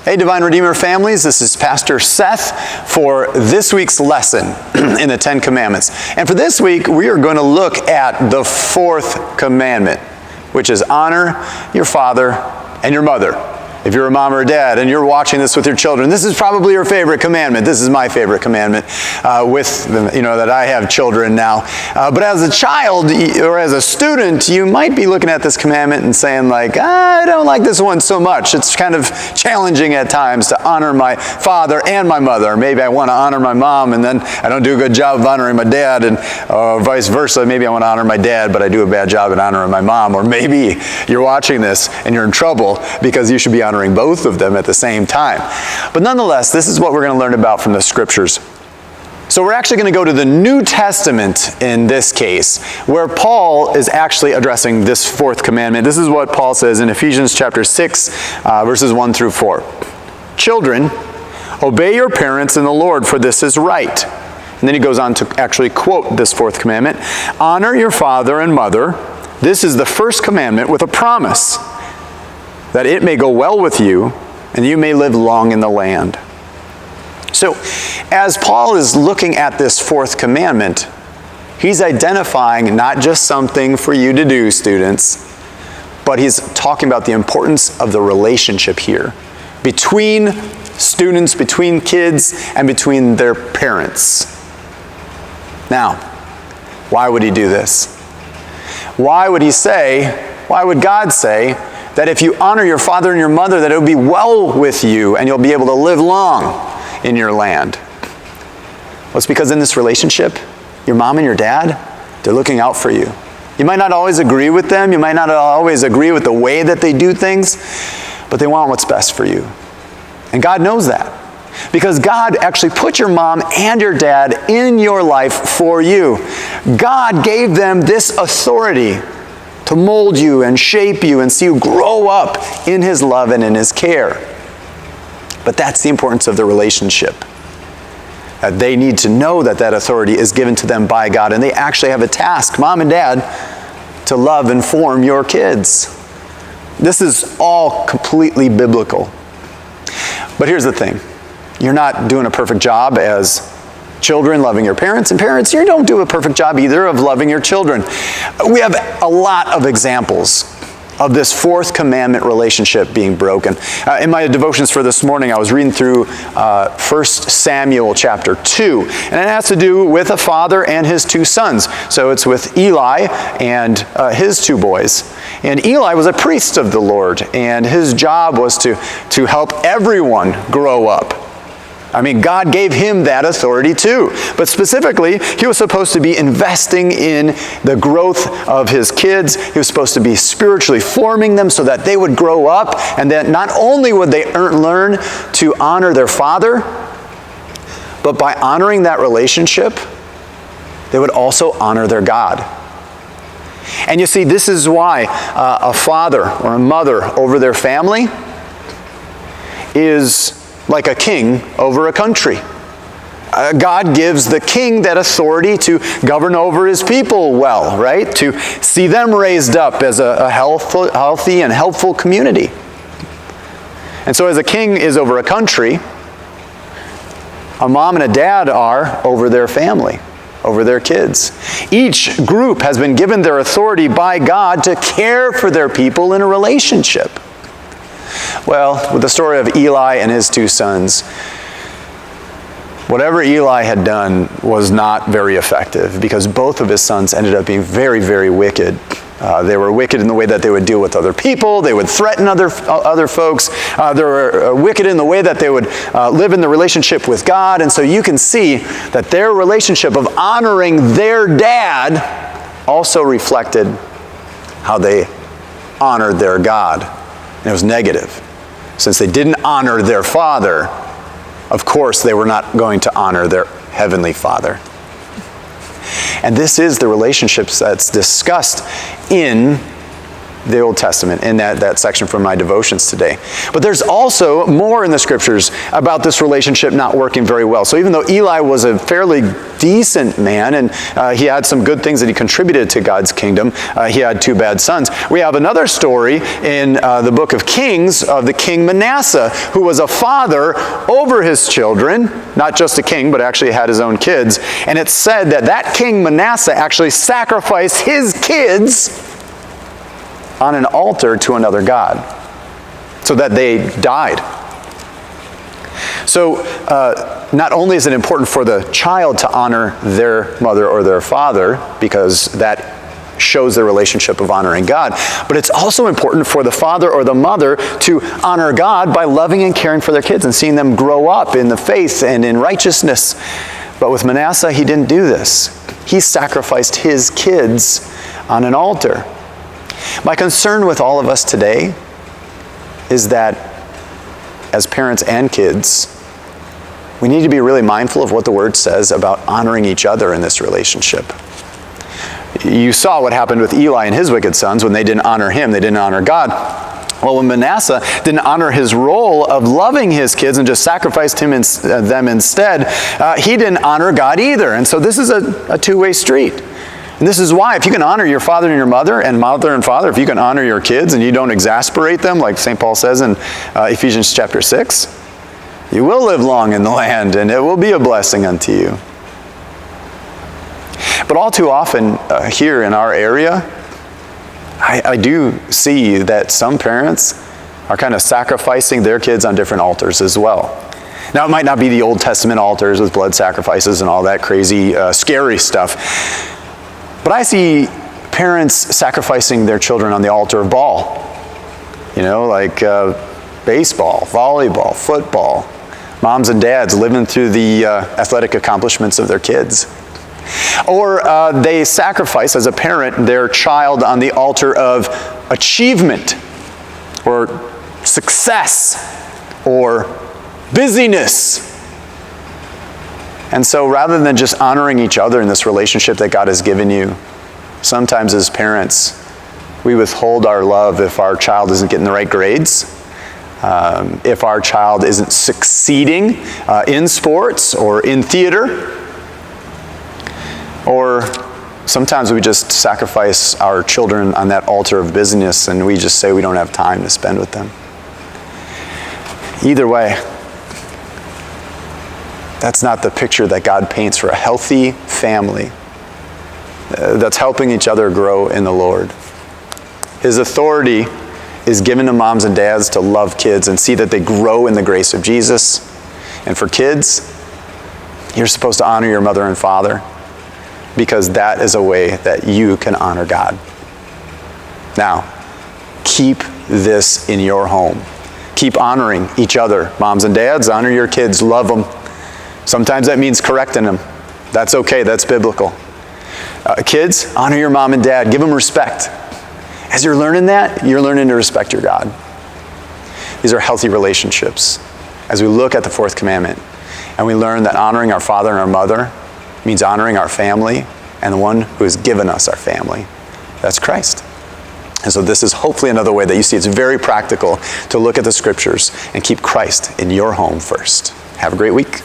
Hey, Divine Redeemer families, this is Pastor Seth for this week's lesson in the Ten Commandments. And for this week, we are going to look at the fourth commandment, which is honor your father and your mother. If you're a mom or a dad and you're watching this with your children, this is probably your favorite commandment. This is my favorite commandment that I have children now. But as a child or as a student, you might be looking at this commandment and saying like, I don't like this one so much. It's kind of challenging at times to honor my father and my mother. Maybe I want to honor my mom and then I don't do a good job of honoring my dad, and vice versa. Maybe I want to honor my dad, but I do a bad job at honoring my mom. Or maybe you're watching this and you're in trouble because you should be honoring both of them at the same time. But nonetheless, this is what we're going to learn about from the scriptures. So we're actually going to go to the New Testament in this case, where Paul is actually addressing this fourth commandment. This is what Paul says in Ephesians chapter 6, verses 1 through 4. Children, obey your parents in the Lord, for this is right. And then he goes on to actually quote this fourth commandment. Honor your father and mother. This is the first commandment with a promise, that it may go well with you, and you may live long in the land. So, as Paul is looking at this fourth commandment, he's identifying not just something for you to do, students, but he's talking about the importance of the relationship here between students, between kids, and between their parents. Now, why would he do this? Why would God say, that if you honor your father and your mother, that it will be well with you and you'll be able to live long in your land? Well, it's because in this relationship, your mom and your dad, they're looking out for you. You might not always agree with them. You might not always agree with the way that they do things, but they want what's best for you. And God knows that, because God actually put your mom and your dad in your life for you. God gave them this authority to mold you and shape you and see you grow up in His love and in His care. But that's the importance of the relationship. That they need to know that that authority is given to them by God, and they actually have a task, mom and dad, to love and form your kids. This is all completely biblical. But here's the thing. You're not doing a perfect job as children loving your parents, and parents, you don't do a perfect job either of loving your children. We have a lot of examples of this fourth commandment relationship being broken. In my devotions for this morning, I was reading through 1 Samuel chapter 2, and it has to do with a father and his two sons. So it's with Eli and his two boys. And Eli was a priest of the Lord, and his job was to help everyone grow up. I mean, God gave him that authority too. But specifically, he was supposed to be investing in the growth of his kids. He was supposed to be spiritually forming them so that they would grow up, and that not only would they learn to honor their father, but by honoring that relationship, they would also honor their God. And you see, this is why a father or a mother over their family is like a king over a country. God gives the king that authority to govern over his people well, right? To see them raised up as a healthy and helpful community. And so as a king is over a country, a mom and a dad are over their family, over their kids. Each group has been given their authority by God to care for their people in a relationship. Well, with the story of Eli and his two sons, whatever Eli had done was not very effective, because both of his sons ended up being very, very wicked. They were wicked in the way that they would deal with other people. They would threaten other folks. They were wicked in the way that they would live in the relationship with God. And so you can see that their relationship of honoring their dad also reflected how they honored their God. And it was negative. Since they didn't honor their father, of course they were not going to honor their heavenly Father. And this is the relationships that's discussed in the Old Testament in that section from my devotions today. But there's also more in the scriptures about this relationship not working very well. So even though Eli was a fairly decent man and he had some good things that he contributed to God's kingdom, he had 2 bad sons. We have another story in the book of Kings of the king Manasseh, who was a father over his children, not just a king, but actually had his own kids. And it's said that king Manasseh actually sacrificed his kids on an altar to another god, so that they died. So not only is it important for the child to honor their mother or their father, because that shows their relationship of honoring God, but it's also important for the father or the mother to honor God by loving and caring for their kids and seeing them grow up in the faith and in righteousness. But with Manasseh, he didn't do this. He sacrificed his kids on an altar. My concern with all of us today is that as parents and kids, we need to be really mindful of what the Word says about honoring each other in this relationship. You saw what happened with Eli and his wicked sons when they didn't honor him, they didn't honor God. Well, when Manasseh didn't honor his role of loving his kids and just sacrificed them instead, he didn't honor God either. And so this is a two-way street. And this is why, if you can honor your father and your mother and father, if you can honor your kids and you don't exasperate them, like St. Paul says in Ephesians chapter 6, you will live long in the land and it will be a blessing unto you. But all too often here in our area, I do see that some parents are kind of sacrificing their kids on different altars as well. Now, it might not be the Old Testament altars with blood sacrifices and all that crazy, scary stuff. But I see parents sacrificing their children on the altar of ball. You know, like baseball, volleyball, football. Moms and dads living through the athletic accomplishments of their kids. Or they sacrifice, as a parent, their child on the altar of achievement or success or busyness. And so rather than just honoring each other in this relationship that God has given you, sometimes as parents, we withhold our love if our child isn't getting the right grades, if our child isn't succeeding in sports or in theater, or sometimes we just sacrifice our children on that altar of busyness and we just say we don't have time to spend with them. Either way, that's not the picture that God paints for a healthy family that's helping each other grow in the Lord. His authority is given to moms and dads to love kids and see that they grow in the grace of Jesus. And for kids, you're supposed to honor your mother and father, because that is a way that you can honor God. Now, keep this in your home. Keep honoring each other. Moms and dads, honor your kids, love them. Sometimes that means correcting them. That's okay, that's biblical. Kids, honor your mom and dad, give them respect. As you're learning that, you're learning to respect your God. These are healthy relationships. As we look at the 4th commandment, and we learn that honoring our father and our mother means honoring our family and the one who has given us our family. That's Christ. And so this is hopefully another way that you see it's very practical to look at the scriptures and keep Christ in your home first. Have a great week.